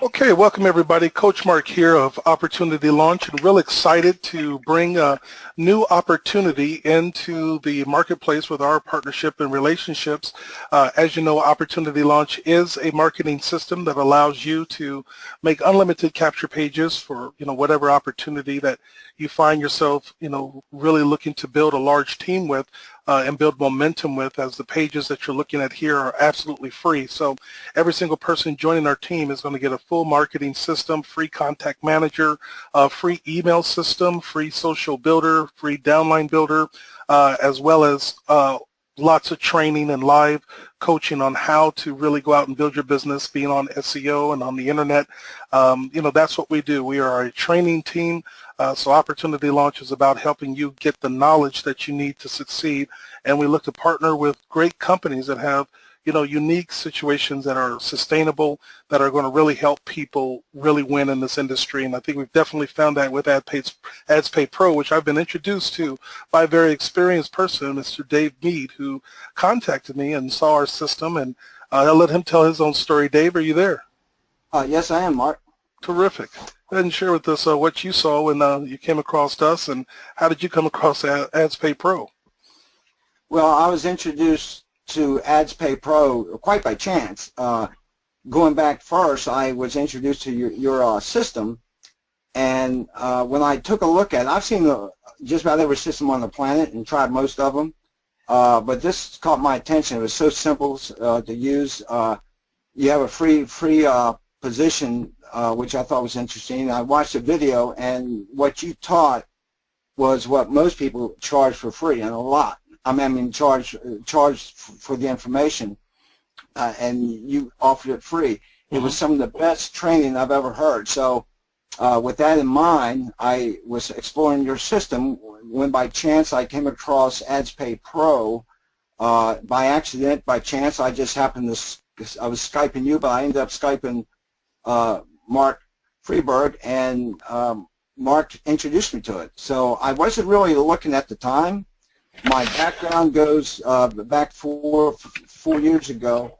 Okay, welcome everybody. Coach Mark here of Opportunity Launch, and real excited to bring a new opportunity into the marketplace with our partnership and relationships. As you know, Opportunity Launch is a marketing system that allows you to make unlimited capture pages for whatever opportunity that you find yourself really looking to build a large team with and build momentum with, as the pages that you're looking at here are absolutely free. So every single person joining our team is going to get a full marketing system, free contact manager, free email system, free social builder, free downline builder, as well as lots of training and live coaching on how to really go out and build your business, being on SEO and on the internet. That's what we do. We are a training team. So Opportunity Launch is about helping you get the knowledge that you need to succeed. And we look to partner with great companies that have unique situations that are sustainable, that are going to really help people really win in this industry. And I think we've definitely found that with Adspaypro, which I've been introduced to by a very experienced person, Mr. Dave Mead, who contacted me and saw our system. And I'll let him tell his own story. Dave, are you there? Yes, I am, Mark. Terrific. Go ahead and share with us what you saw when you came across us, and how did you come across Adspaypro? Well, I was introduced to Adspaypro quite by chance. Going back first, I was introduced to your system, and when I took a look at it, I've seen just about every system on the planet and tried most of them, but this caught my attention. It was so simple to use. You have a free position, which I thought was interesting. I watched the video, and what you taught was what most people charge for free, and a lot. I mean, charge for the information, and you offered it free. It was some of the best training I've ever heard. So with that in mind, I was exploring your system when by chance I came across Adspaypro. By accident, by chance, I just happened to, I was Skyping you, but I ended up Skyping Mark Freeberg, and Mark introduced me to it. So I wasn't really looking at the time. My background goes back four years ago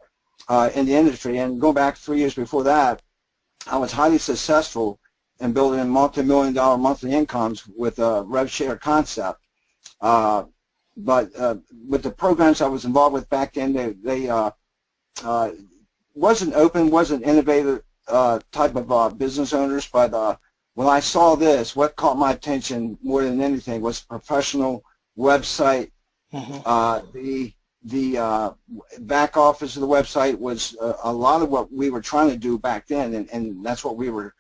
in the industry, and going back 3 years before that, I was highly successful in building multi-million-dollar monthly incomes with a rev share concept. But with the programs I was involved with back then, they wasn't open, wasn't innovative type of business owners. But when I saw this, what caught my attention more than anything was professional website. The back office of the website was a lot of what we were trying to do back then, and that's what we were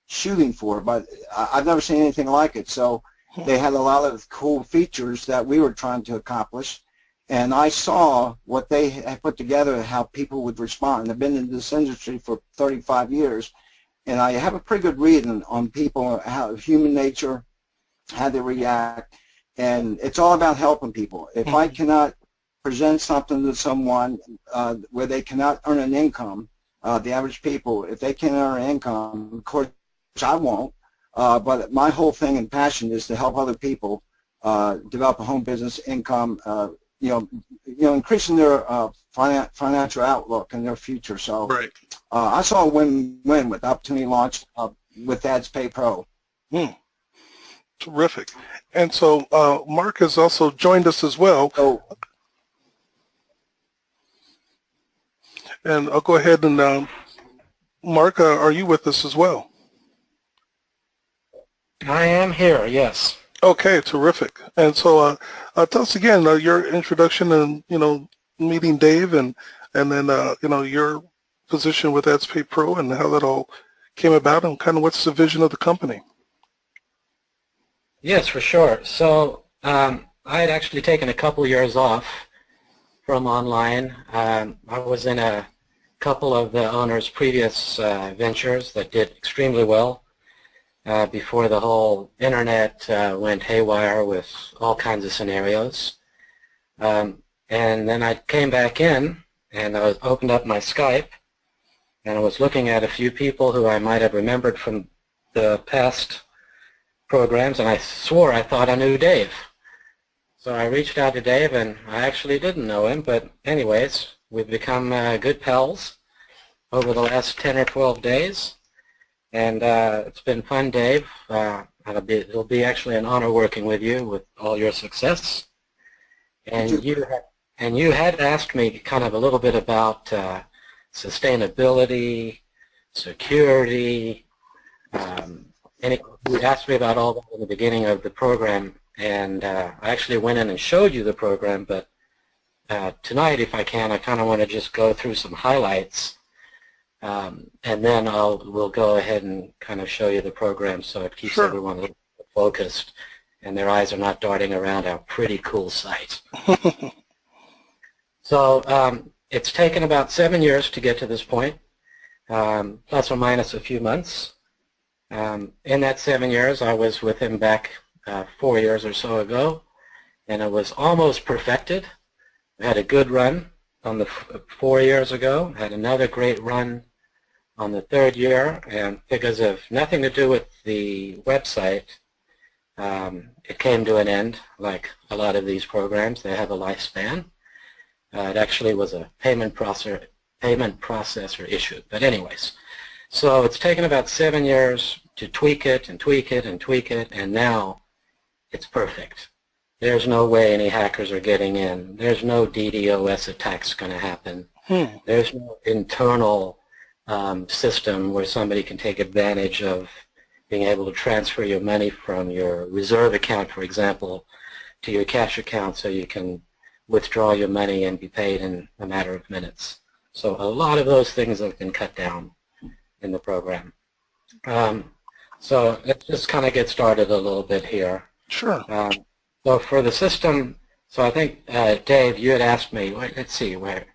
shooting for. But I've never seen anything like it. So they had a lot of cool features that we were trying to accomplish, and I saw what they had put together, how people would respond. I've been in this industry for 35 years, and I have a pretty good read on people, how human nature, how they react. And it's all about helping people. If I cannot present something to someone where they cannot earn an income, the average people, if they can't earn an income, of course I won't, but my whole thing and passion is to help other people develop a home business income, increasing their financial outlook and their future. So right. I saw a win-win with Opportunity Launch with Adspaypro. Terrific. And so Mark has also joined us as well. Oh. And I'll go ahead and Mark, are you with us as well? I am here, yes. Okay, terrific. And so tell us again your introduction and meeting Dave, and then your position with Adspaypro and how that all came about, and kind of what's the vision of the company. Yes, for sure. So I had actually taken a couple years off from online. I was in a couple of the owner's previous ventures that did extremely well before the whole internet went haywire with all kinds of scenarios. And then I came back in, and I opened up my Skype, and I was looking at a few people who I might have remembered from the past programs, and I swore I thought I knew Dave. So I reached out to Dave, and I actually didn't know him, but anyways, we've become good pals over the last 10 or 12 days, And it's been fun, Dave. It'll be actually an honor working with you with all your success. And you had asked me kind of a little bit about sustainability, security. You asked me about all that in the beginning of the program, and I actually went in and showed you the program. But tonight, if I can, I kind of want to just go through some highlights, and then we'll go ahead and kind of show you the program so it keeps everyone a little focused and their eyes are not darting around our pretty cool site. So it's taken about 7 years to get to this point, plus or minus a few months. In that 7 years, I was with him back 4 years or so ago, and it was almost perfected. We had a good run on the 4 years ago, had another great run on the 3rd year, and because of nothing to do with the website, it came to an end. Like a lot of these programs, they have a lifespan. It actually was a payment processor issue. But anyways, so it's taken about 7 years to tweak it and tweak it and tweak it, and now it's perfect. There's no way any hackers are getting in. There's no DDoS attacks going to happen. There's no internal system where somebody can take advantage of being able to transfer your money from your reserve account, for example, to your cash account so you can withdraw your money and be paid in a matter of minutes. So a lot of those things have been cut down in the program. So let's just kind of get started a little bit here. Sure. So for the system, so I think, Dave, you had asked me, let's see, where,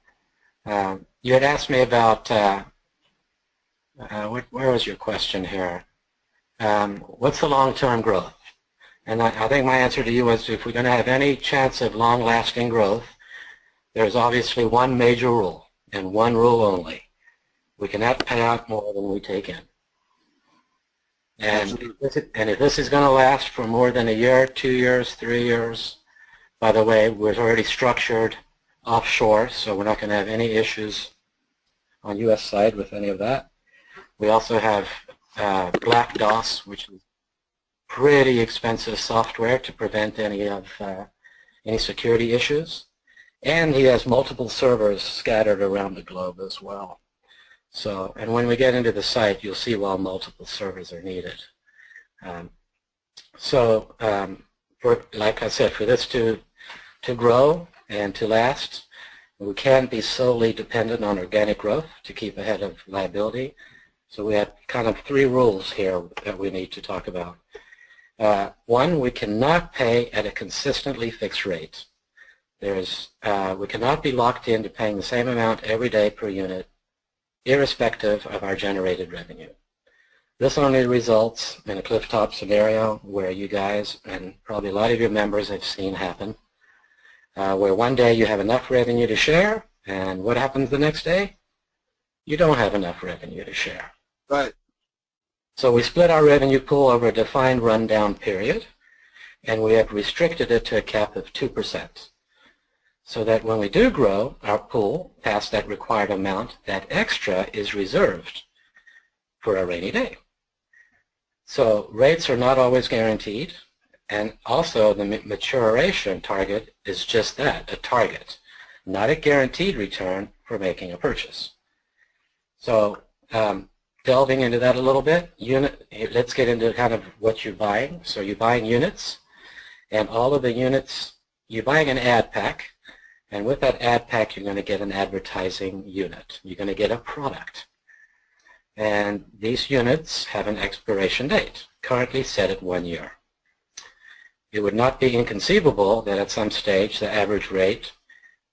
you had asked me about, where was your question here? What's the long-term growth? And I think my answer to you was if we're going to have any chance of long-lasting growth, there's obviously one major rule, and one rule only. We cannot pay out more than we take in. And if this is going to last for more than a year, 2 years, 3 years, by the way, we're already structured offshore, so we're not going to have any issues on U.S. side with any of that. We also have Black DOS, which is pretty expensive software to prevent any security issues. And he has multiple servers scattered around the globe as well. So, and when we get into the site, you'll see why multiple servers are needed. Like I said, for this to grow and to last, we can't be solely dependent on organic growth to keep ahead of liability. So we have kind of 3 rules here that we need to talk about. One, we cannot pay at a consistently fixed rate. We cannot be locked into paying the same amount every day per unit, irrespective of our generated revenue. This only results in a cliff-top scenario where you guys, and probably a lot of your members have seen happen, where one day you have enough revenue to share, and what happens the next day? You don't have enough revenue to share. Right. So we split our revenue pool over a defined rundown period, and we have restricted it to a cap of 2%. So that when we do grow our pool past that required amount, that extra is reserved for a rainy day. So rates are not always guaranteed, and also the maturation target is just that, a target, not a guaranteed return for making a purchase. So delving into that a little bit, let's get into kind of what you're buying. So you're buying units, and all of the units, you're buying an ad pack, and with that ad pack you're going to get an advertising unit. You're going to get a product. And these units have an expiration date, currently set at 1 year. It would not be inconceivable that at some stage the average rate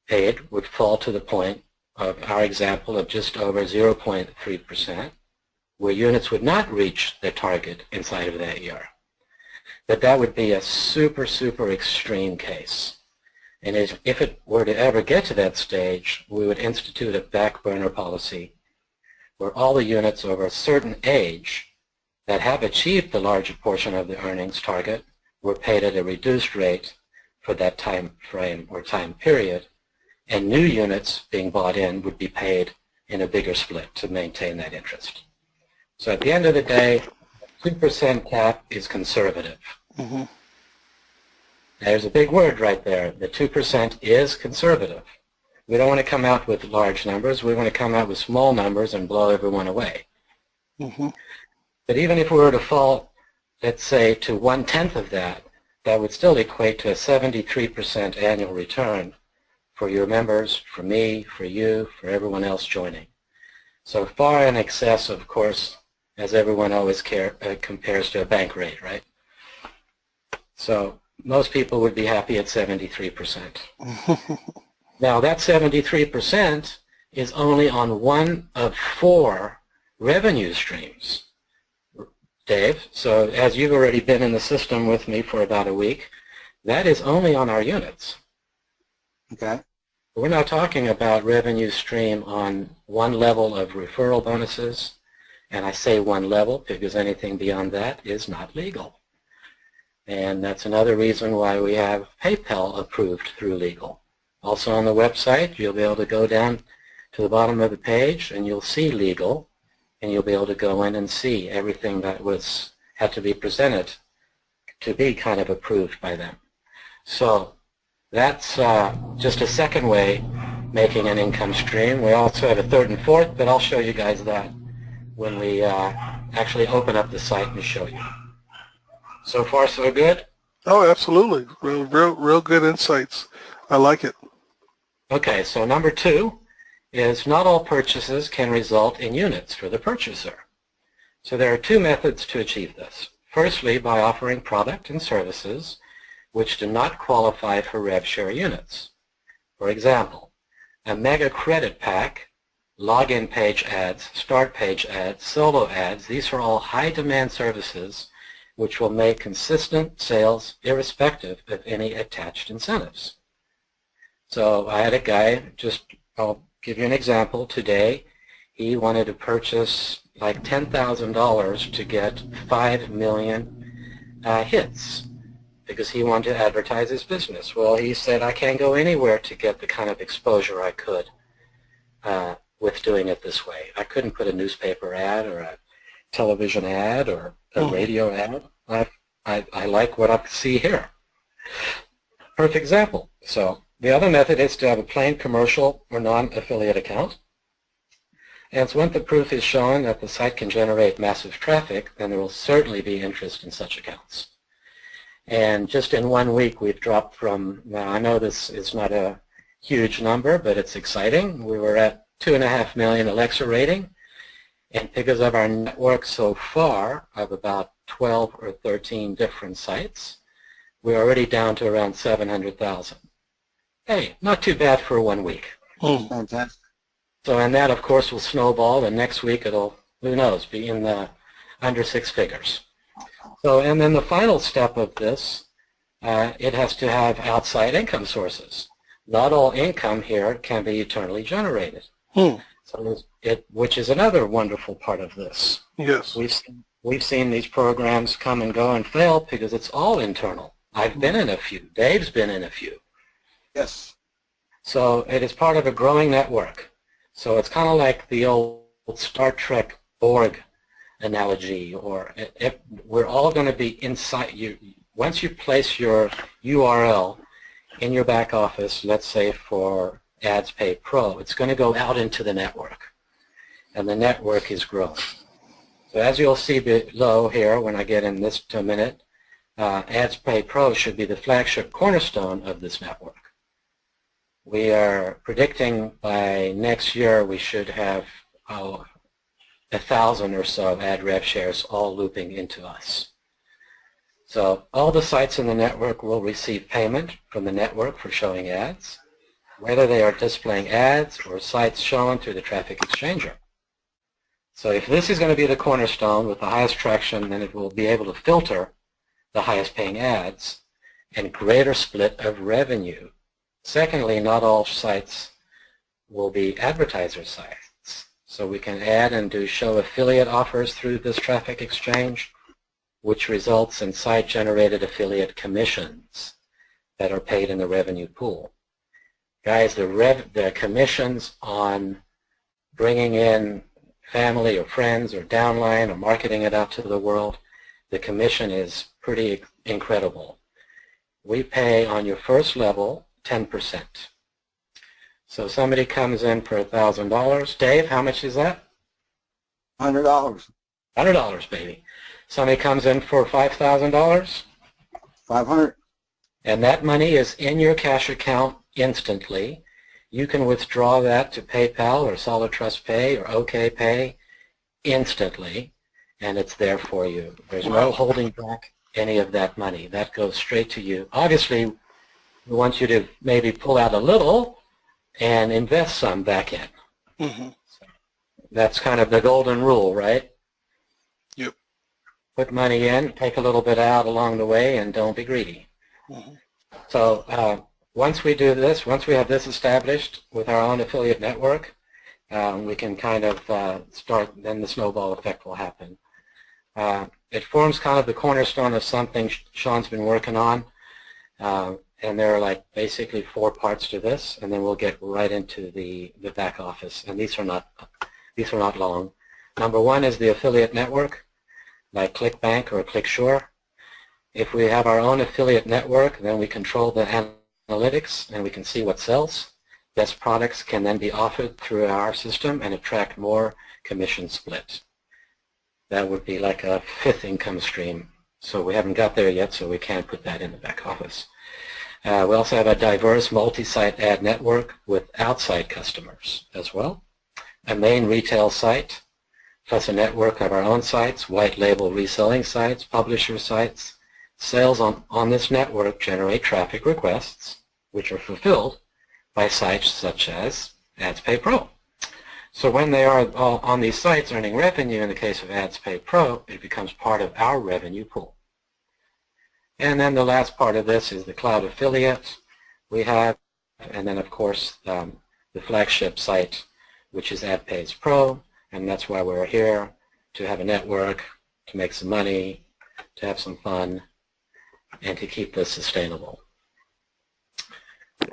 paid would fall to the point of our example of just over 0.3%, where units would not reach their target inside of that year. But that would be a super, super extreme case. And if it were to ever get to that stage, we would institute a back burner policy where all the units over a certain age that have achieved the larger portion of the earnings target were paid at a reduced rate for that time frame or time period, and new units being bought in would be paid in a bigger split to maintain that interest. So at the end of the day, 2% cap is conservative. Mm-hmm. There's a big word right there. The 2% is conservative. We don't want to come out with large numbers. We want to come out with small numbers and blow everyone away. Mm-hmm. But even if we were to fall, let's say, to 1/10 of that, that would still equate to a 73% annual return for your members, for me, for you, for everyone else joining. So far in excess, of course, as everyone always compares to a bank rate, right? So most people would be happy at 73%. Now that 73% is only on one of 4 revenue streams, Dave. So as you've already been in the system with me for about a week, that is only on our units. Okay. We're not talking about revenue stream on one level of referral bonuses, and I say one level because anything beyond that is not legal. And that's another reason why we have PayPal approved through legal. Also on the website, you'll be able to go down to the bottom of the page and you'll see legal, and you'll be able to go in and see everything that had to be presented to be kind of approved by them. So that's just a second way making an income stream. We also have a third and fourth, but I'll show you guys that when we actually open up the site and show you. So far, so good? Oh, absolutely. Real good insights. I like it. Okay, so number 2 is not all purchases can result in units for the purchaser. So there are 2 methods to achieve this. Firstly, by offering product and services which do not qualify for rev share units. For example, a mega credit pack, login page ads, start page ads, solo ads, these are all high demand services which will make consistent sales irrespective of any attached incentives. So I had a guy, I'll give you an example. Today, he wanted to purchase like $10,000 to get 5 million hits because he wanted to advertise his business. Well, he said, I can't go anywhere to get the kind of exposure I could with doing it this way. I couldn't put a newspaper ad or a television ad or a radio ad. I like what I see here. Perfect example. So the other method is to have a plain commercial or non-affiliate account. And so once the proof is shown that the site can generate massive traffic, then there will certainly be interest in such accounts. And just in 1 week, we've dropped from, now I know this is not a huge number, but it's exciting. We were at 2.5 million Alexa rating. And because of our network so far of about 12 or 13 different sites, we're already down to around 700,000. Hey, not too bad for 1 week. Fantastic. So, and that, of course, will snowball, and next week it'll, who knows, be in the under 6 figures. So, and then the final step of this, it has to have outside income sources. Not all income here can be eternally generated. So which is another wonderful part of this. Yes. We've seen these programs come and go and fail because it's all internal. I've been in a few. Dave's been in a few. Yes. So it is part of a growing network. So it's kind of like the old Star Trek Borg analogy, or we're all going to be inside you. Once you place your URL in your back office, let's say for Adspaypro, it's going to go out into the network, and the network is growing. So as you'll see below here, when I get in this to a minute, Adspaypro should be the flagship cornerstone of this network. We are predicting by next year we should have 1,000 or so ad rev shares all looping into us. So all the sites in the network will receive payment from the network for showing ads, whether they are displaying ads or sites shown through the traffic exchanger. So if this is going to be the cornerstone with the highest traction, then it will be able to filter the highest paying ads and greater split of revenue. Secondly, not all sites will be advertiser sites. So we can add and do show affiliate offers through this traffic exchange, which results in site-generated affiliate commissions that are paid in the revenue pool. Guys, the commissions on bringing in family or friends or downline or marketing it out to the world, the commission is pretty incredible. We pay on your first level 10%. So somebody comes in for $1,000. Dave, how much is that? $100. $100, baby. Somebody comes in for $5,000. $500. And that money is in your cash account instantly. You can withdraw that to PayPal or Solid Trust Pay or OK Pay instantly, and it's there for you. There's no holding back any of that money. That goes straight to you. Obviously, we want you to maybe pull out a little and invest some back in. Mm-hmm. So that's kind of the golden rule, right? Yep. Put money in, take a little bit out along the way, and don't be greedy. Mm-hmm. So once we do this, once we have this established with our own affiliate network, we can kind of start, then the snowball effect will happen. It forms kind of the cornerstone of something Sean's been working on, and there are like basically 4 parts to this, and then we'll get right into the back office, and these are not long. Number 1 is the affiliate network, like ClickBank or ClickSure. If we have our own affiliate network, then we control the analytics and we can see what sells. Best products can then be offered through our system and attract more commission split. That would be like a 5th income stream. So we haven't got there yet, so we can't put that in the back office. We also have a diverse multi-site ad network with outside customers as well. A main retail site, plus a network of our own sites, white label reselling sites, publisher sites. Sales on this network generate traffic requests, which are fulfilled by sites such as Adspaypro. So when they are all on these sites earning revenue, in the case of Adspaypro, it becomes part of our revenue pool. And then the last part of this is the cloud affiliate we have, and then of course the flagship site, which is Adspaypro, and that's why we're here, to have a network, to make some money, to have some fun, and to keep this sustainable.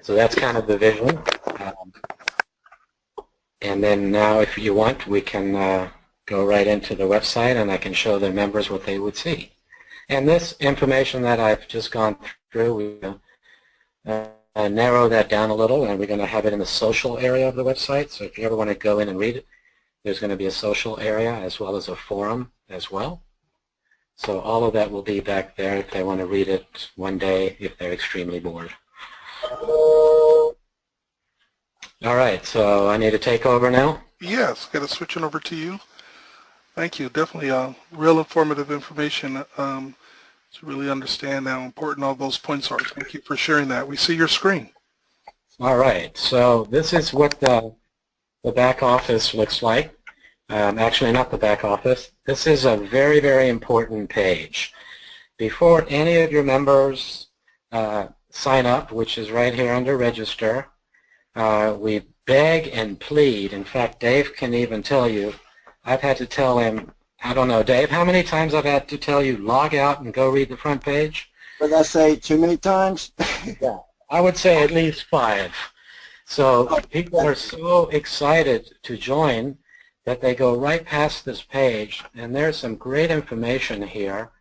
So that's kind of the vision. And then now, if you want, we can go right into the website and I can show the members what they would see. And this information that I've just gone through, we narrow that down a little, and we're going to have it in the social area of the website. So if you ever want to go in and read it, there's going to be a social area as well as a forum as well. So all of that will be back there if they want to read it one day if they're extremely bored. All right, so I need to take over now? Yes, got to switch it over to you. Thank you. Definitely real informative information to really understand how important all those points are. Thank you for sharing that. We see your screen. All right, so this is what the back office looks like. Actually, not the back office. This is a very, very important page. Before any of your members sign up, which is right here under register, we beg and plead. In fact, Dave can even tell you, I've had to tell him, I don't know, Dave, how many times I've had to tell you, log out and go read the front page? Did I say too many times? Yeah, I would say at least 5. So people are so excited to join that they go right past this page, and there's some great information here.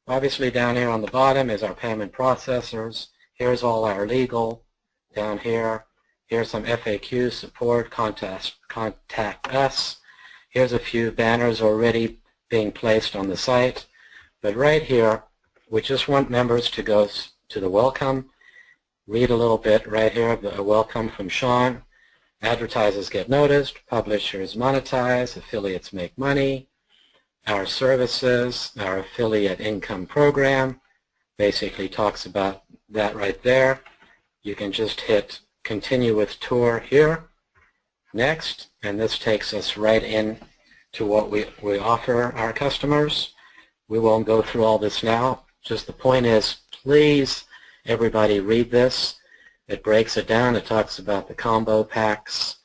Obviously down here on the bottom is our payment processors. Here's all our legal. Down here, here's some FAQ support, contact us. Here's a few banners already being placed on the site. But right here, we just want members to go to the welcome, read a little bit right here, a welcome from Sean. Advertisers get noticed, publishers monetize, affiliates make money. Our services, our affiliate income program, basically talks about that right there. You can just hit continue with tour here, next, and this takes us right in to what we offer our customers. We won't go through all this now. Just the point is, please, everybody read this. It breaks it down. It talks about the combo packs.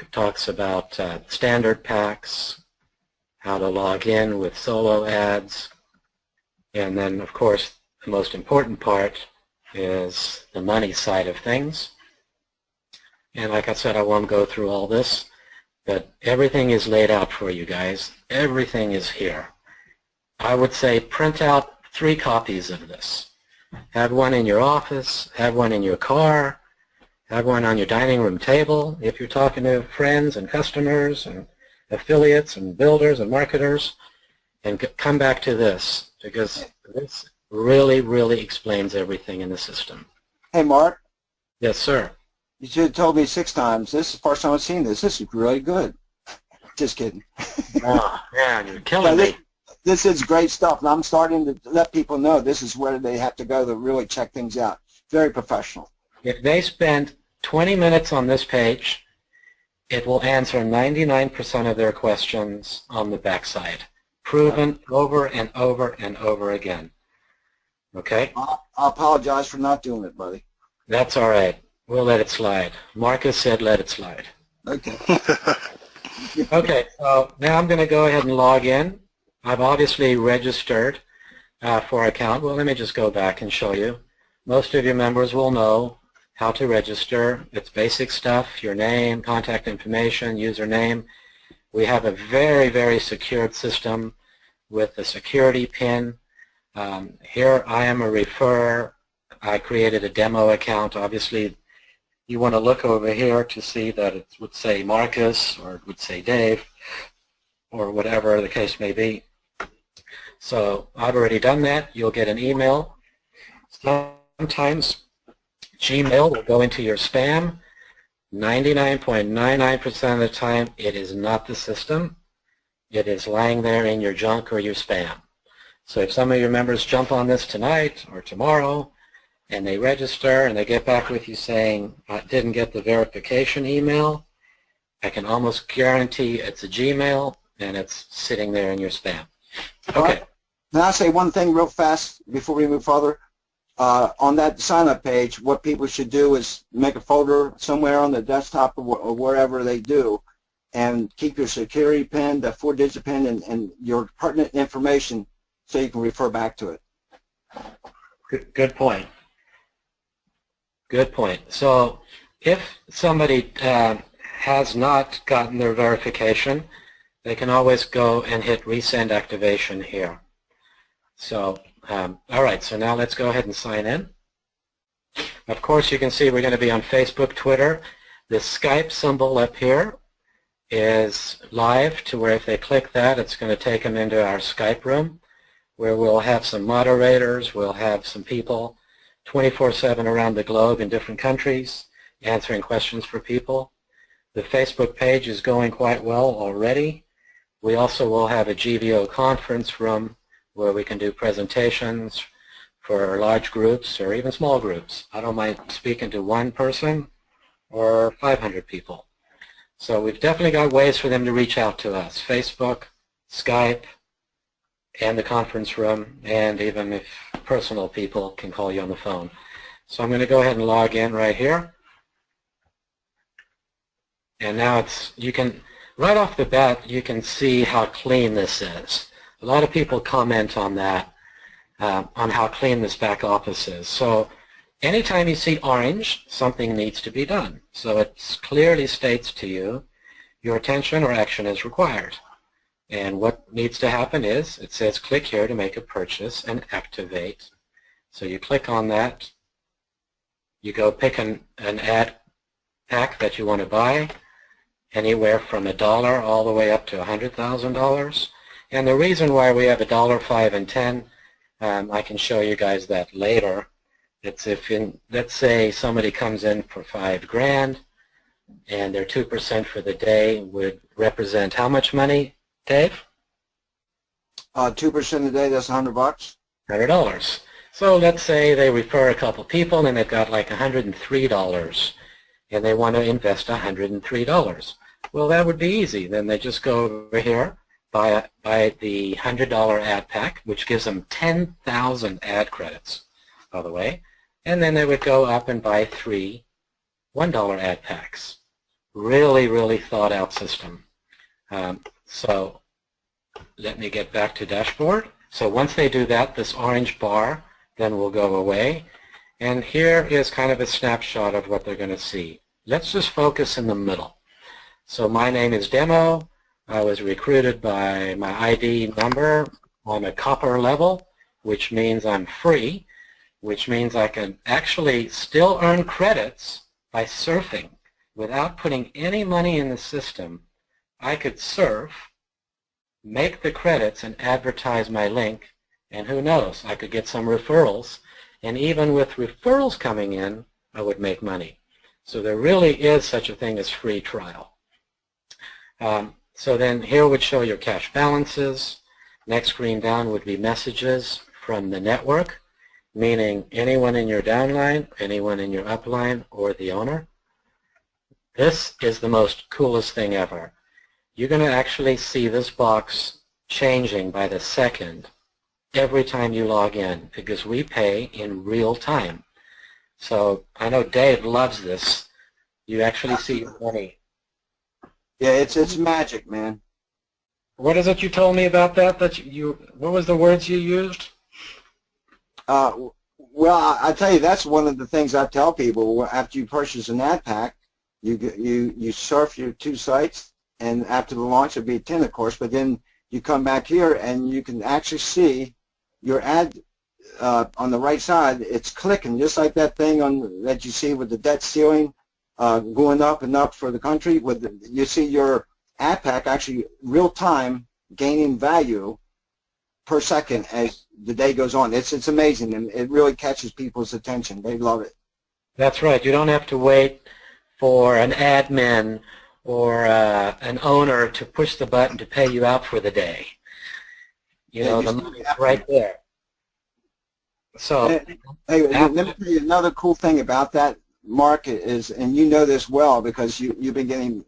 It talks about standard packs, how to log in with solo ads. And then, of course, the most important part is the money side of things. And like I said, I won't go through all this. But everything is laid out for you guys. Everything is here. I would say print out 3 copies of this. Have one in your office, have one in your car, have one on your dining room table if you're talking to friends and customers and affiliates and builders and marketers, and come back to this, because this really, really explains everything in the system. Hey, Mark. Yes, sir. You should have told me 6 times. This is the first time I've seen this. This is really good. Just kidding. Oh, man, you're killing me. This is great stuff, and I'm starting to let people know this is where they have to go to really check things out. Very professional. If they spend 20 minutes on this page, it will answer 99% of their questions on the backside. Proven over and over and over again. Okay? I apologize for not doing it, buddy. That's all right. We'll let it slide. Marcus said let it slide. Okay. Okay, so now I'm going to go ahead and log in. I've obviously registered for an account. Well, let me just go back and show you. Most of your members will know how to register. It's basic stuff, your name, contact information, username. We have a very, very secured system with a security pin. Here I am a referrer. I created a demo account. Obviously, you want to look over here to see that it would say Marcus or it would say Dave or whatever the case may be. So I've already done that. You'll get an email. Sometimes Gmail will go into your spam. 99.99% of the time, it is not the system. It is lying there in your junk or your spam. So if some of your members jump on this tonight or tomorrow and they register and they get back with you saying, I didn't get the verification email, I can almost guarantee it's a Gmail and it's sitting there in your spam. Okay. Can I say one thing real fast before we move further? On that sign-up page, what people should do is make a folder somewhere on the desktop or wherever they do, and keep your security pin, the 4-digit pin, and your pertinent information so you can refer back to it. Good point. Good point. So if somebody has not gotten their verification, they can always go and hit resend activation here. So, all right, so now let's go ahead and sign in. Of course, you can see we're going to be on Facebook, Twitter. The Skype symbol up here is live to where if they click that, it's going to take them into our Skype room where we'll have some moderators, we'll have some people 24/7 around the globe in different countries answering questions for people. The Facebook page is going quite well already. We also will have a GVO conference room where we can do presentations for large groups or even small groups. I don't mind speaking to 1 person or 500 people. So we've definitely got ways for them to reach out to us. Facebook, Skype, and the conference room, and even if personal people can call you on the phone. So I'm going to go ahead and log in right here. And now it's, you can, right off the bat, you can see how clean this is. A lot of people comment on that, on how clean this back office is. So anytime you see orange, something needs to be done. So it clearly states to you your attention or action is required. And what needs to happen is it says click here to make a purchase and activate. So you click on that. You go pick an ad pack that you want to buy, anywhere from $1 all the way up to $100,000. And the reason why we have $1, $5, and $10, I can show you guys that later. It's if, let's say somebody comes in for $5,000 and their 2% for the day would represent how much money, Dave? 2% a day, that's $100. $100. So let's say they refer a couple people and they've got like $103 and they want to invest $103. Well, that would be easy. Then they just go over here, buy the $100 ad pack, which gives them 10,000 ad credits, by the way, and then they would go up and buy 3 $1 ad packs. Really, really thought out system. So let me get back to dashboard. So once they do that, this orange bar then will go away. And here is kind of a snapshot of what they're going to see. Let's just focus in the middle. So my name is Demo. I was recruited by my ID number on a copper level, which means I'm free, which means I can actually still earn credits by surfing without putting any money in the system. I could surf, make the credits, and advertise my link, and who knows, I could get some referrals, and even with referrals coming in, I would make money. So there really is such a thing as free trial. So then here would show your cash balances. Next screen down would be messages from the network, meaning anyone in your downline, anyone in your upline, or the owner. This is the most coolest thing ever. You're going to actually see this box changing by the second every time you log in, because we pay in real time. So I know Dave loves this. You actually see your money. Yeah, it's magic, man. What is it you told me about that? What was the words you used? Well, I tell you, that's one of the things I tell people. After you purchase an ad pack, you surf your 2 sites, and after the launch it'll be 10, of course. But then you come back here and you can actually see your ad on the right side. It's clicking just like that thing that you see with the debt ceiling going up and up for the country. You see your ad pack actually real time gaining value per second as the day goes on. It's amazing, and it really catches people's attention. They love it. That's right. You don't have to wait for an admin or an owner to push the button to pay you out for the day. You know, the money's right there. So, hey, let me tell you another cool thing about that market is, and you know this well because you've been getting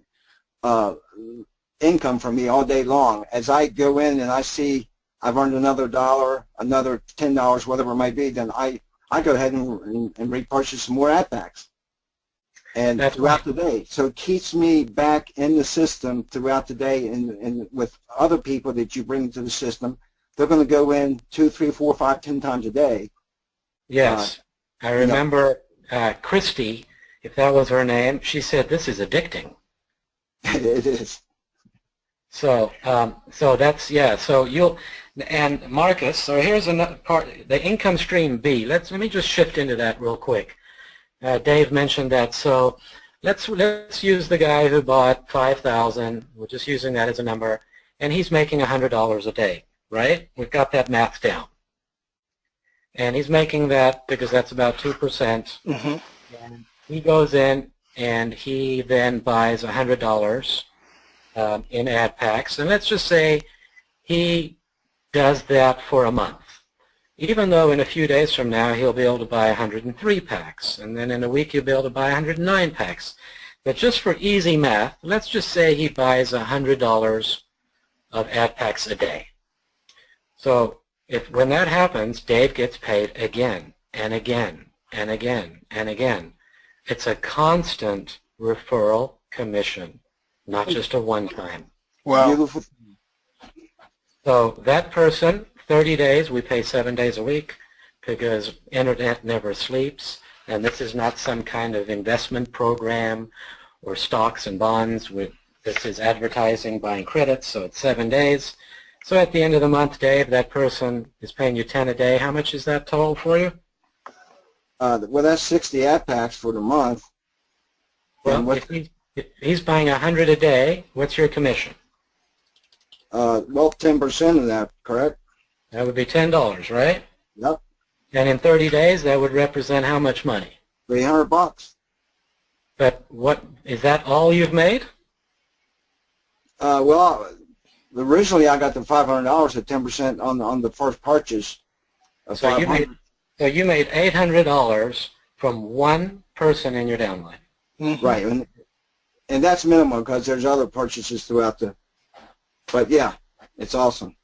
income from me all day long. As I go in and I see I've earned another $1, another $10, whatever it might be, then I go ahead and repurchase some more ad packs. And that's throughout right. the day. So it keeps me back in the system throughout the day, and with other people that you bring into the system, they're going to go in 2, 3, 4, 5, 10 times a day. Yes. I remember Christy, if that was her name, she said, "This is addicting." It is. So, so that's, yeah, so and Marcus, so here's another part, the income stream B. Let me just shift into that real quick. Dave mentioned that, so let's use the guy who bought 5,000, we're just using that as a number, and he's making $100 a day, right? We've got that math down. And he's making that because that's about 2%. Mm-hmm. And he goes in and he then buys $100 in ad packs, and let's just say he does that for a month. Even though in a few days from now he'll be able to buy 103 packs, and then in a week he'll be able to buy 109 packs. But just for easy math, let's just say he buys $100 of ad packs a day. So when that happens, Dave gets paid again and again and again and again. It's a constant referral commission, not just a one-time. Wow. Beautiful. So that person, 30 days, we pay 7 days a week because internet never sleeps, and this is not some kind of investment program or stocks and bonds. This is advertising, buying credits, so it's 7 days. So at the end of the month, Dave, that person is paying you 10 a day. How much is that total for you? Well, that's 60 ad packs for the month. Well, if he's buying 100 a day, what's your commission? Well, 10% of that, correct? That would be $10, right? Yep. And in 30 days, that would represent how much money? $300. But what, is that all you've made? Well, originally I got the $500 at 10% on the first purchase. So you made $800 from one person in your downline. Mm-hmm. Right, and that's minimum because there's other purchases throughout but yeah, it's awesome.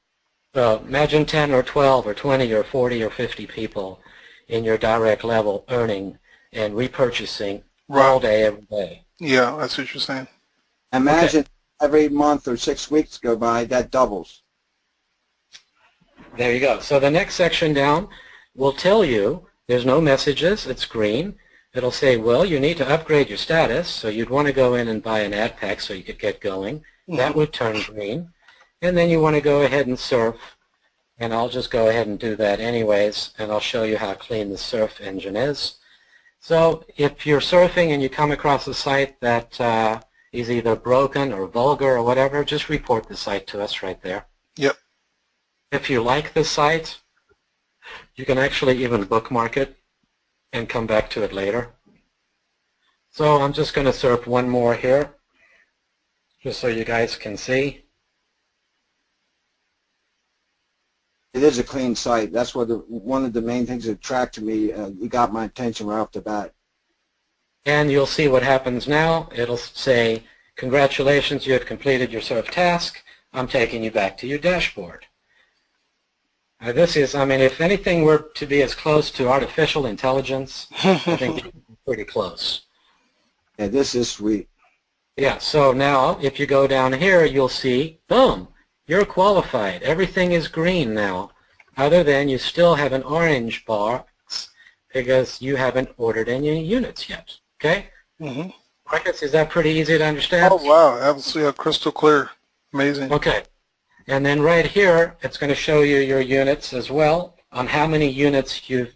So imagine 10 or 12 or 20 or 40 or 50 people in your direct level earning and repurchasing all day, every day. Yeah, that's what you're saying. Imagine every month or 6 weeks go by, that doubles. There you go. So the next section down will tell you there's no messages, it's green. it'll say, well, you need to upgrade your status, so you'd want to go in and buy an ad pack so you could get going. That would turn green. And then you want to go ahead and surf, and I'll just go ahead and do that anyways, and I'll show you how clean the surf engine is. So if you're surfing and you come across a site that is either broken or vulgar or whatever, just report the site to us right there. Yep. If you like the site, you can actually even bookmark it and come back to it later. So I'm just going to surf one more here, just so you guys can see. It is a clean site. That's what one of the main things that attracted me. You got my attention right off the bat. And you'll see what happens now. It'll say, congratulations, you have completed your surf task. I'm taking you back to your dashboard. This is, I mean, if anything were to be as close to artificial intelligence, I think it's pretty close. Yeah, this is sweet. Yeah, so now if you go down here, you'll see, boom, you're qualified. Everything is green now, other than you still have an orange box because you haven't ordered any units yet. Okay? Marcus, is that pretty easy to understand? Oh, wow. Absolutely crystal clear. Amazing. Okay. And then right here, it's going to show you your units as well on how many units you've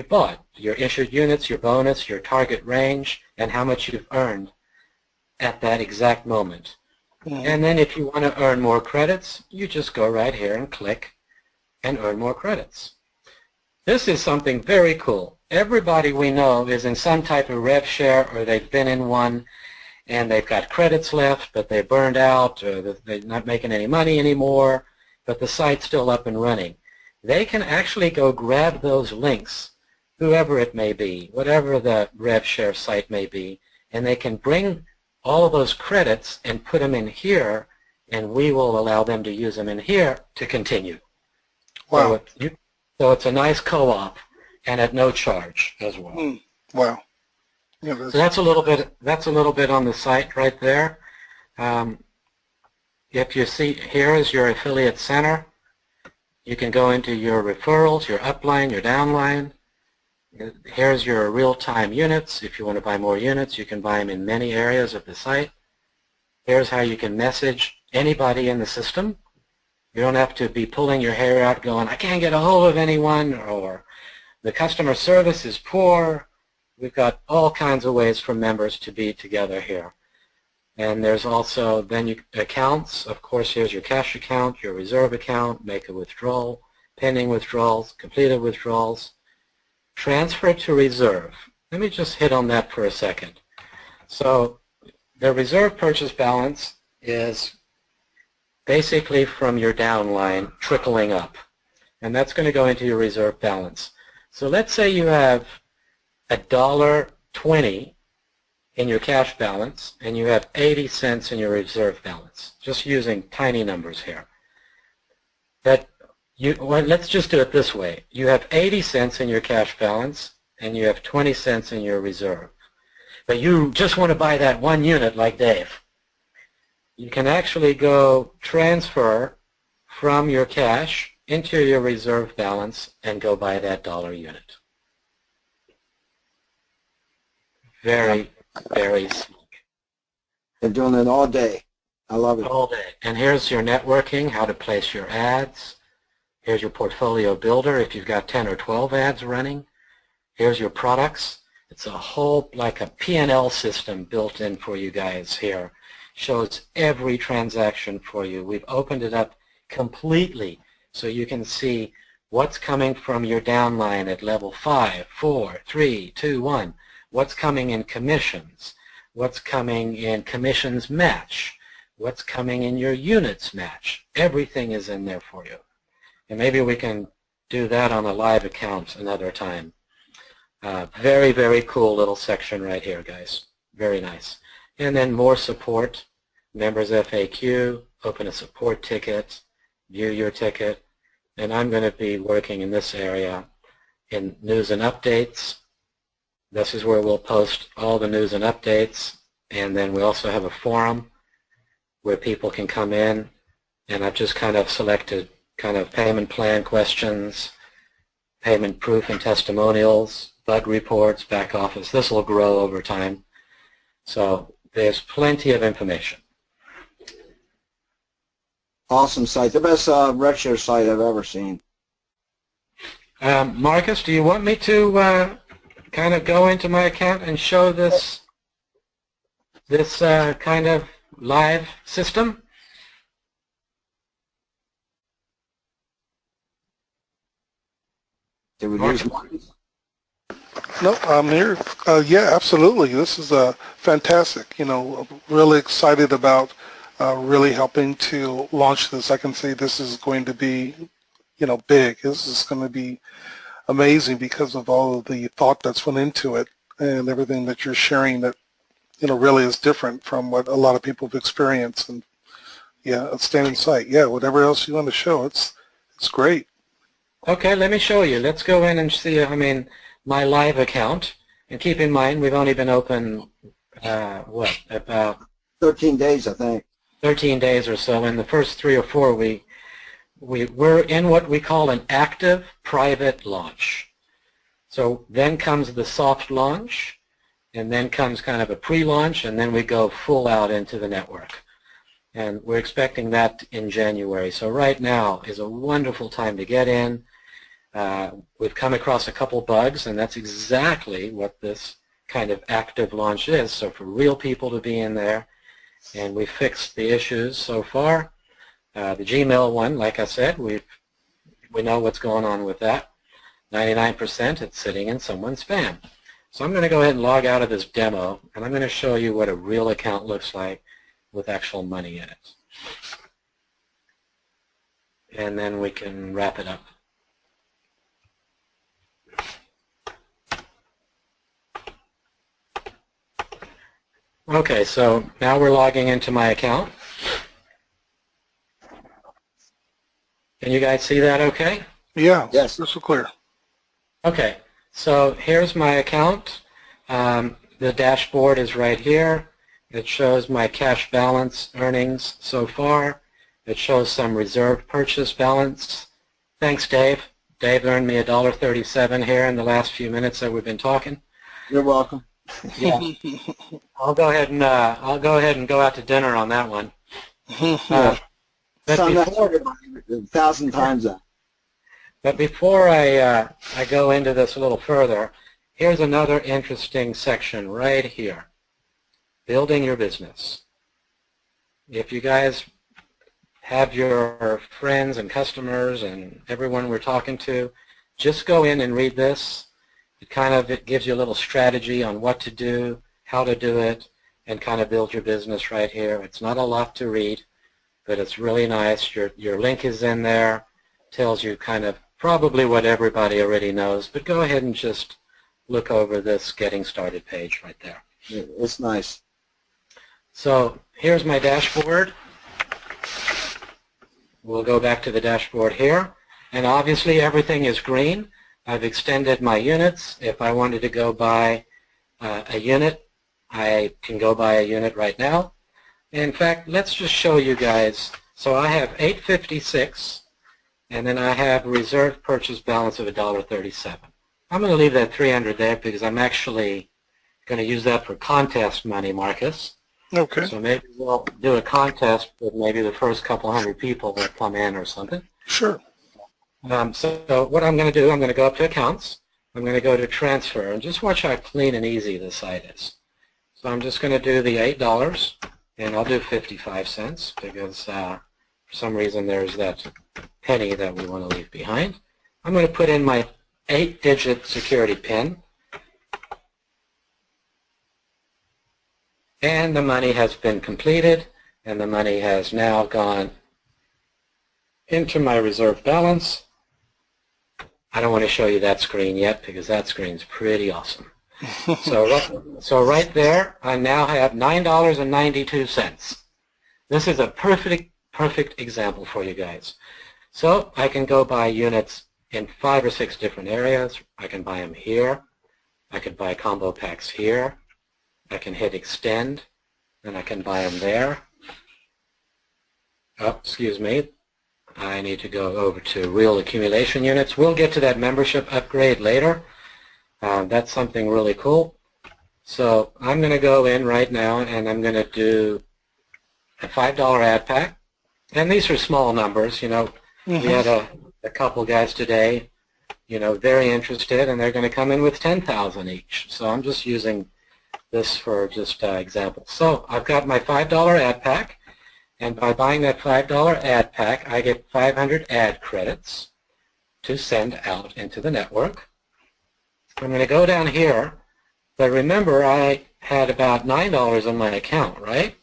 bought, your issued units, your bonus, your target range, and how much you've earned at that exact moment. And then if you want to earn more credits, you just go right here and click and earn more credits. This is something very cool. Everybody we know is in some type of rev share, or they've been in one and they've got credits left, but they burned out, or they're not making any money anymore, but the site's still up and running. They can actually go grab those links, whoever it may be, whatever the rev share site may be, and they can bring all of those credits and put them in here, and we will allow them to use them in here to continue. Wow. So it's a nice co-op and at no charge as well. Wow. Yeah, so that's a little bit on the site right there. If you see, here is your affiliate center. You can go into your referrals, your upline, your downline. Here's your real-time units. If you want to buy more units, you can buy them in many areas of the site. Here's how you can message anybody in the system. You don't have to be pulling your hair out going, I can't get a hold of anyone, or the customer service is poor. We've got all kinds of ways for members to be together here. And there's also then accounts. Of course, here's your cash account, your reserve account, make a withdrawal, pending withdrawals, completed withdrawals. Transfer to reserve. Let me just hit on that for a second. So the reserve purchase balance is basically from your downline trickling up. And that's going to go into your reserve balance. So let's say you have $1.20 in your cash balance and you have 80 cents in your reserve balance, just using tiny numbers here. Well, let's just do it this way. You have 80 cents in your cash balance and you have 20 cents in your reserve. But you just want to buy that one unit like Dave. You can actually go transfer from your cash into your reserve balance and go buy that dollar unit. Very, very sleek. They're doing it all day. I love it. All day. And here's your networking, how to place your ads. Here's your portfolio builder if you've got 10 or 12 ads running. Here's your products. It's a whole, like a P&L system built in for you guys here. Shows every transaction for you. We've opened it up completely so you can see what's coming from your downline at level 5, 4, 3, 2, 1. What's coming in commissions. What's coming in commissions match. What's coming in your units match. Everything is in there for you. And maybe we can do that on a live account another time. Very, very cool little section right here, guys. Very nice. And then more support, members FAQ, open a support ticket, view your ticket. And I'm going to be working in this area in news and updates. This is where we'll post all the news and updates. And then we also have a forum where people can come in. And I've just kind of selected kind of payment plan questions, payment proof and testimonials, bug reports, back office. This will grow over time. So there's plenty of information. Awesome site. The best RevShare site I've ever seen. Marcus, do you want me to kind of go into my account and show this kind of live system? Did we lose Marcus? No, I'm here. Yeah, absolutely. This is fantastic. You know, really excited about really helping to launch this. I can say this is going to be, you know, big. This is going to be amazing because of all of the thought that's went into it and everything that you're sharing that, you know, really is different from what a lot of people have experienced. And yeah, outstanding site. Yeah, whatever else you want to show, it's great. Okay, let me show you. Let's go in and see, my live account. And keep in mind, we've only been open, about 13 days, I think. 13 days or so. In the first 3 or 4, we're in what we call an active private launch. So then comes the soft launch, and then comes kind of a pre-launch, and then we go full out into the network. And we're expecting that in January. So right now is a wonderful time to get in. We've come across a couple bugs, and that's exactly what this kind of active launch is. So for real people to be in there, and we fixed the issues so far. The Gmail one, like I said, we know what's going on with that. 99% it's sitting in someone's spam. So I'm going to go ahead and log out of this demo, and I'm going to show you what a real account looks like with actual money in it. And then we can wrap it up. Okay, so now we're logging into my account. Can you guys see that okay? Yeah, Yes. crystal clear. Okay, so here's my account. The dashboard is right here. It shows my cash balance earnings so far. It shows some reserve purchase balance. Thanks, Dave. Dave earned me $1.37 here in the last few minutes that we've been talking. You're welcome. Yeah. I'll go ahead and go out to dinner on that one. But So before, 1,000 times that. But before I go into this a little further, here's another interesting section right here. Building your business. If you guys have your friends and customers and everyone we're talking to, just go in and read this. It gives you a little strategy on what to do, how to do it, and kind of build your business right here. It's not a lot to read, but it's really nice. Your link is in there. Tells you kind of probably what everybody already knows, but go ahead and just look over this Getting Started page right there. It's nice. So here's my dashboard. We'll go back to the dashboard here, and obviously everything is green. I've extended my units. If I wanted to go buy a unit, I can go buy a unit right now. In fact, let's just show you guys. So I have $8.56, and then I have a reserve purchase balance of $1.37. I'm going to leave that $300 there because I'm actually going to use that for contest money, Marcus. Okay. So maybe we'll do a contest with maybe the first couple hundred people that come in or something. Sure. So what I'm going to do, I'm going to go up to Accounts. I'm going to go to Transfer, and just watch how clean and easy this site is. So I'm just going to do the $8, and I'll do 55 cents because for some reason there's that penny that we want to leave behind. I'm going to put in my 8-digit security PIN, and the money has been completed, and the money has now gone into my reserve balance. I don't want to show you that screen yet because that screen's pretty awesome. So right there, I now have $9.92. This is a perfect example for you guys. So I can go buy units in 5 or 6 different areas. I can buy them here. I could buy combo packs here. I can hit Extend, and I can buy them there. Oh, excuse me. I need to go over to real accumulation units. We'll get to that membership upgrade later. That's something really cool. So I'm going to go in right now and I'm going to do a $5 ad pack. And these are small numbers, you know. We had a couple guys today, you know, very interested, and they're going to come in with 10,000 each. So I'm just using this for just example. So I've got my $5 ad pack, and by buying that $5 ad pack, I get 500 ad credits to send out into the network. I'm going to go down here, but remember I had about $9 in my account, right?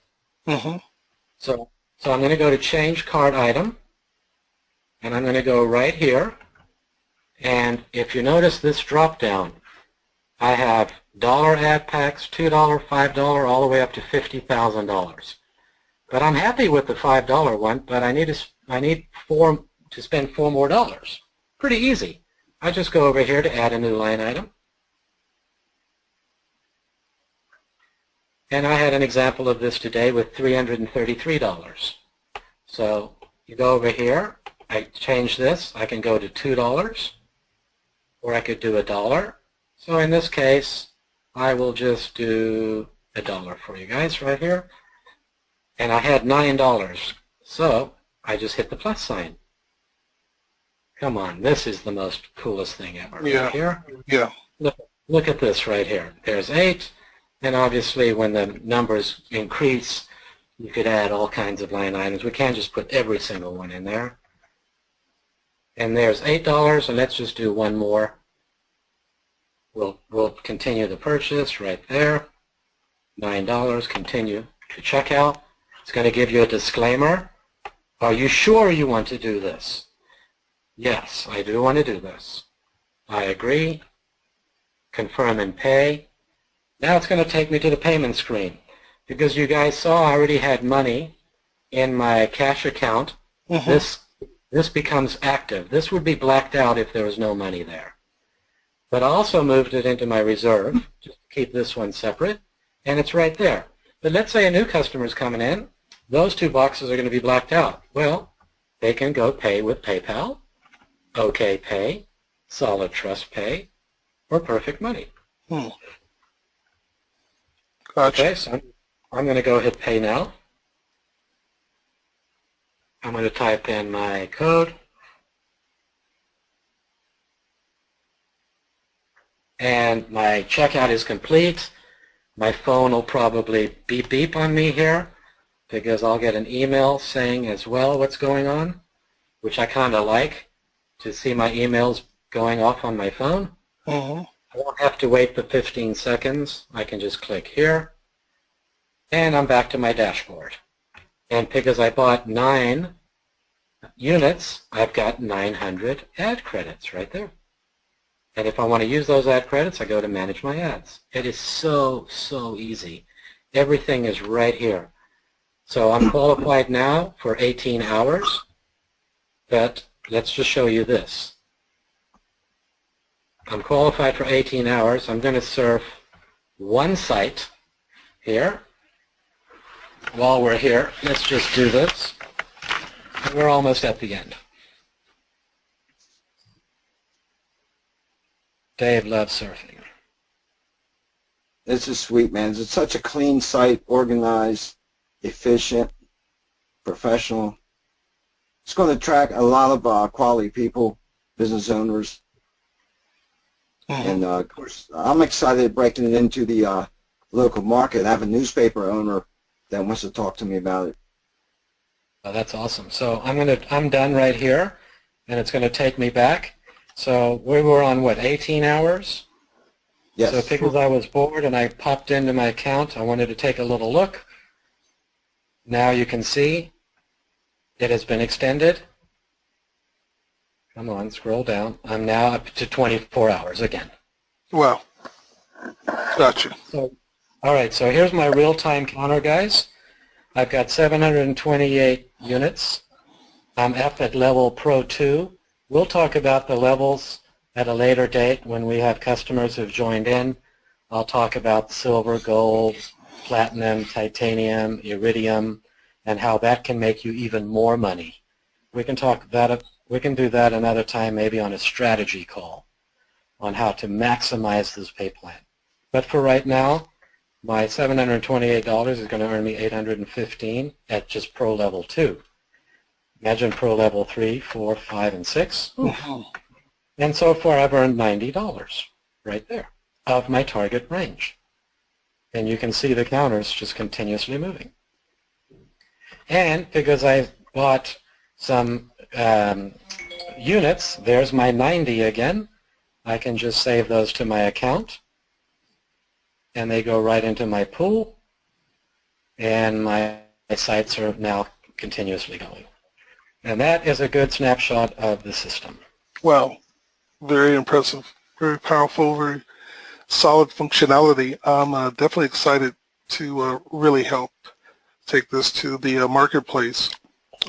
So I'm going to go to change cart item, and I'm going to go right here, and if you notice this drop down, I have dollar ad packs, $2, $5, all the way up to $50,000. But I'm happy with the $5 one, but I need to spend $4 more. Pretty easy. I just go over here to add a new line item. And I had an example of this today with $333. So you go over here, I change this, I can go to $2, or I could do $1. So in this case, I will just do $1 for you guys right here. And I had $9, so I just hit the plus sign. Come on, this is the most coolest thing ever right here. Yeah. Look at this right here. There's 8, and obviously when the numbers increase, you could add all kinds of line items. We can't just put every single one in there. And there's $8, and let's just do one more. We'll continue the purchase right there. $9, continue to checkout. It's going to give you a disclaimer. Are you sure you want to do this? Yes, I do want to do this. I agree. Confirm and pay. Now it's going to take me to the payment screen. Because you guys saw I already had money in my cash account. This becomes active. This would be blacked out if there was no money there. But I also moved it into my reserve, just to keep this one separate, and it's right there. But let's say a new customer is coming in. Those 2 boxes are going to be blacked out. Well, they can go pay with PayPal, OK Pay, Solid Trust Pay, or Perfect Money. Gotcha. Okay, so I'm going to go hit Pay Now. I'm going to type in my code. And my checkout is complete. My phone will probably beep beep on me here because I'll get an email saying as well what's going on, which I kind of like to see my emails going off on my phone. I won't have to wait the 15 seconds. I can just click here, and I'm back to my dashboard. And because I bought 9 units, I've got 900 ad credits right there. And if I want to use those ad credits, I go to Manage My Ads. It is so easy. Everything is right here. So I'm qualified now for 18 hours, but let's just show you this. I'm qualified for 18 hours. I'm going to serve one site here. While we're here, let's just do this. And we're almost at the end. Dave loves surfing. This is sweet, man. It's such a clean site, organized, efficient, professional. It's going to attract a lot of quality people, business owners. And, of course, I'm excited breaking it into the local market. I have a newspaper owner that wants to talk to me about it. Oh, that's awesome. So I'm done right here, and it's going to take me back. So we were on, what, 18 hours? Yes. So because I was bored and I popped into my account, I wanted to take a little look. Now you can see it has been extended. Come on, scroll down. I'm now up to 24 hours again. Wow. Gotcha. So, all right, so here's my real-time counter, guys. I've got 728 units. I'm up at level Pro 2. We'll talk about the levels at a later date when we have customers who've joined in. I'll talk about silver, gold, platinum, titanium, iridium, and how that can make you even more money. We can talk that. We can do that another time, maybe on a strategy call. on how to maximize this pay plan. But for right now, my $728 is going to earn me $815 at just Pro Level 2. Imagine Pro Level 3, 4, 5, and 6. And so far I've earned $90 right there of my target range. And you can see the counters just continuously moving. And because I bought some units, there's my 90 again. I can just save those to my account. And they go right into my pool. And my sites are now continuously going. And that is a good snapshot of the system. Wow. Very impressive. Very powerful, very solid functionality. I'm definitely excited to really help take this to the marketplace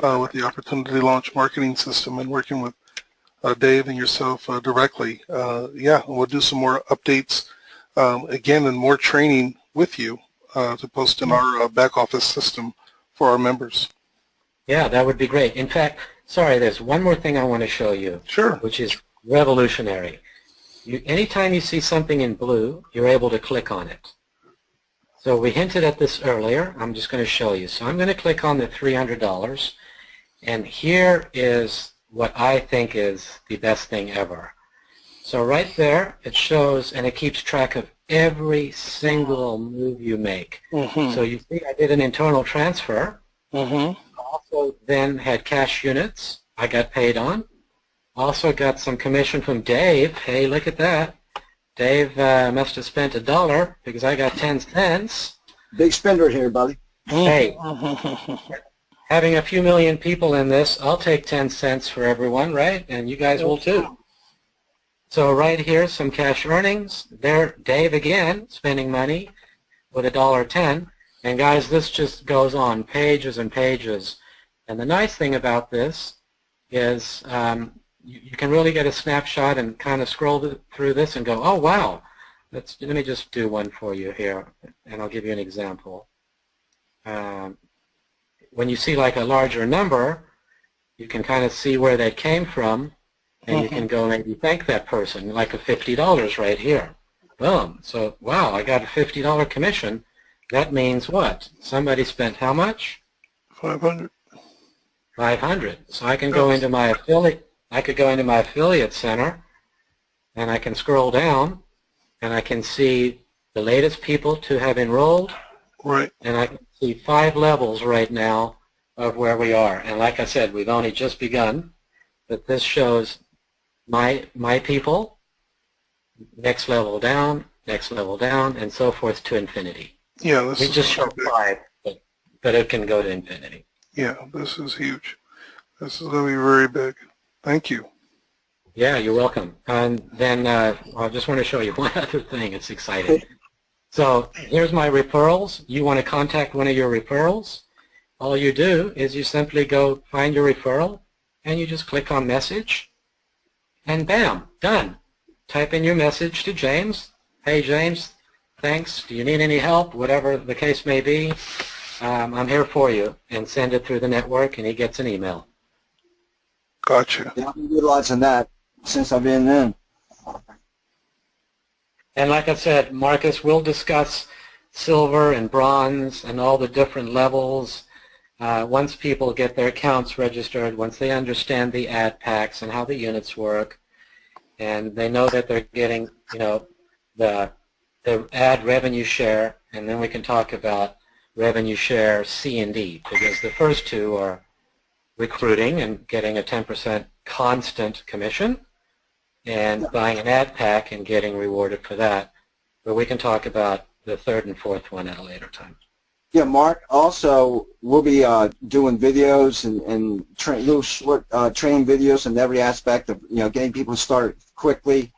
with the Opportunity Launch marketing system and working with Dave and yourself directly. Yeah, we'll do some more updates again and more training with you to post in our back office system for our members. Yeah, that would be great. In fact, sorry, there's one more thing I want to show you. Sure. Which is revolutionary. Anytime you see something in blue, you're able to click on it. So we hinted at this earlier. I'm just going to show you. So I'm going to click on the $300, and here is what I think is the best thing ever. So right there, it shows, and it keeps track of every single move you make. So you see I did an internal transfer. Also then had cash units I got paid on. Also got some commission from Dave. Hey, look at that. Dave must have spent $1 because I got 10 cents. Big spender here, buddy. Hey, having a few million people in this, I'll take 10 cents for everyone, right? And you guys will too. So right here, some cash earnings. There, Dave again, spending money with $1.10. And guys, this just goes on pages and pages. And the nice thing about this is you can really get a snapshot and kind of scroll through this and go, oh, wow. Let me just do one for you here, and I'll give you an example. When you see like a larger number, you can kind of see where that came from, and you can go maybe thank that person, like a $50 right here. Boom. So, wow, I got a $50 commission. That means what? Somebody spent how much? 500. 500. So I can go into my affiliate. I could go into my affiliate center, and I can scroll down, and I can see the latest people to have enrolled. Right. And I can see 5 levels right now of where we are. And like I said, we've only just begun, but this shows my people, next level down, and so forth to infinity. Yeah, this we just showed 5, but it can go to infinity. Yeah, this is huge. This is going to be very big. Thank you. Yeah, you're welcome. And then I just want to show you one other thing. It's exciting. So here's my referrals. You want to contact one of your referrals. All you do is you simply go find your referral, and you just click on message, and bam, done. Type in your message to James. Hey, James, thanks. Do you need any help? Whatever the case may be, I'm here for you. And send it through the network, and he gets an email. Gotcha. Yeah, I've been utilizing that since I've been in. And like I said, Marcus will discuss silver and bronze and all the different levels once people get their accounts registered, once they understand the ad packs and how the units work, and they know that they're getting, the ad revenue share, and then we can talk about revenue share C and D, because the first two are recruiting and getting a 10% constant commission, and buying an ad pack and getting rewarded for that. But we can talk about the third and fourth one at a later time. Yeah, Mark, also we'll be doing videos and little short training videos in every aspect of, getting people started quickly,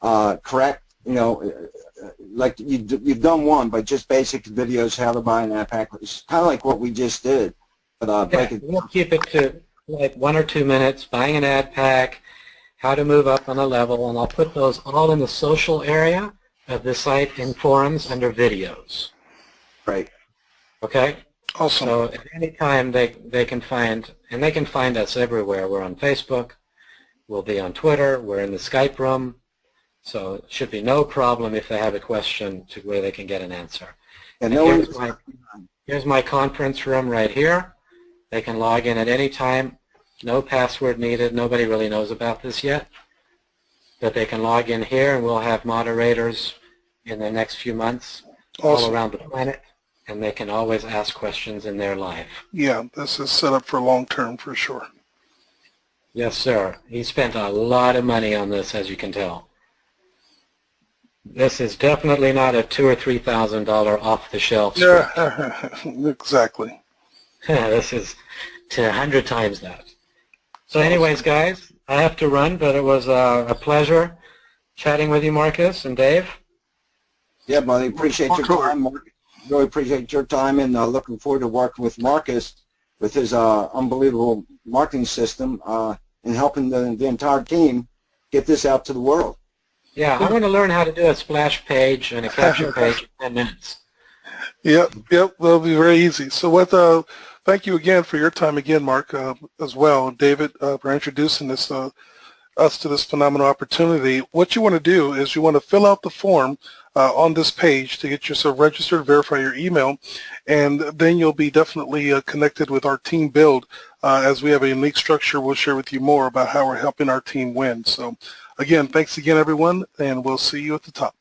correct, like you've done one, but just basic videos, how to buy an ad pack. It's kind of like what we just did. But we'll keep it to like 1 or 2 minutes, buying an ad pack, how to move up on a level, and I'll put those all in the social area of the site in forums under videos. Right. Okay? Awesome. So at any time they can find, and they can find us everywhere. We're on Facebook, we'll be on Twitter, we're in the Skype room, So it should be no problem if they have a question to where they can get an answer. And here's my conference room right here. They can log in at any time. No password needed. Nobody really knows about this yet. But they can log in here, and we'll have moderators in the next few months all around the planet, and they can always ask questions in there live. Yeah, this is set up for long term for sure. Yes, sir. He spent a lot of money on this, as you can tell. This is definitely not a $2,000 or $3,000 off-the-shelf script. Yeah, exactly. This is 100 times that. So anyways, guys, I have to run, but it was a pleasure chatting with you, Marcus and Dave. Yeah, buddy, appreciate your time. Really appreciate your time, and looking forward to working with Marcus with his unbelievable marketing system and helping the entire team get this out to the world. Yeah, I want to learn how to do a splash page and a caption page in 10 minutes. Yep, that'll be very easy. So thank you again for your time again, Mark, as well, David, for introducing us to this phenomenal opportunity. What you want to do is you want to fill out the form on this page to get yourself registered, verify your email, and then you'll be definitely connected with our team build as we have a unique structure. We'll share with you more about how we're helping our team win. So again, thanks again, everyone, and we'll see you at the top.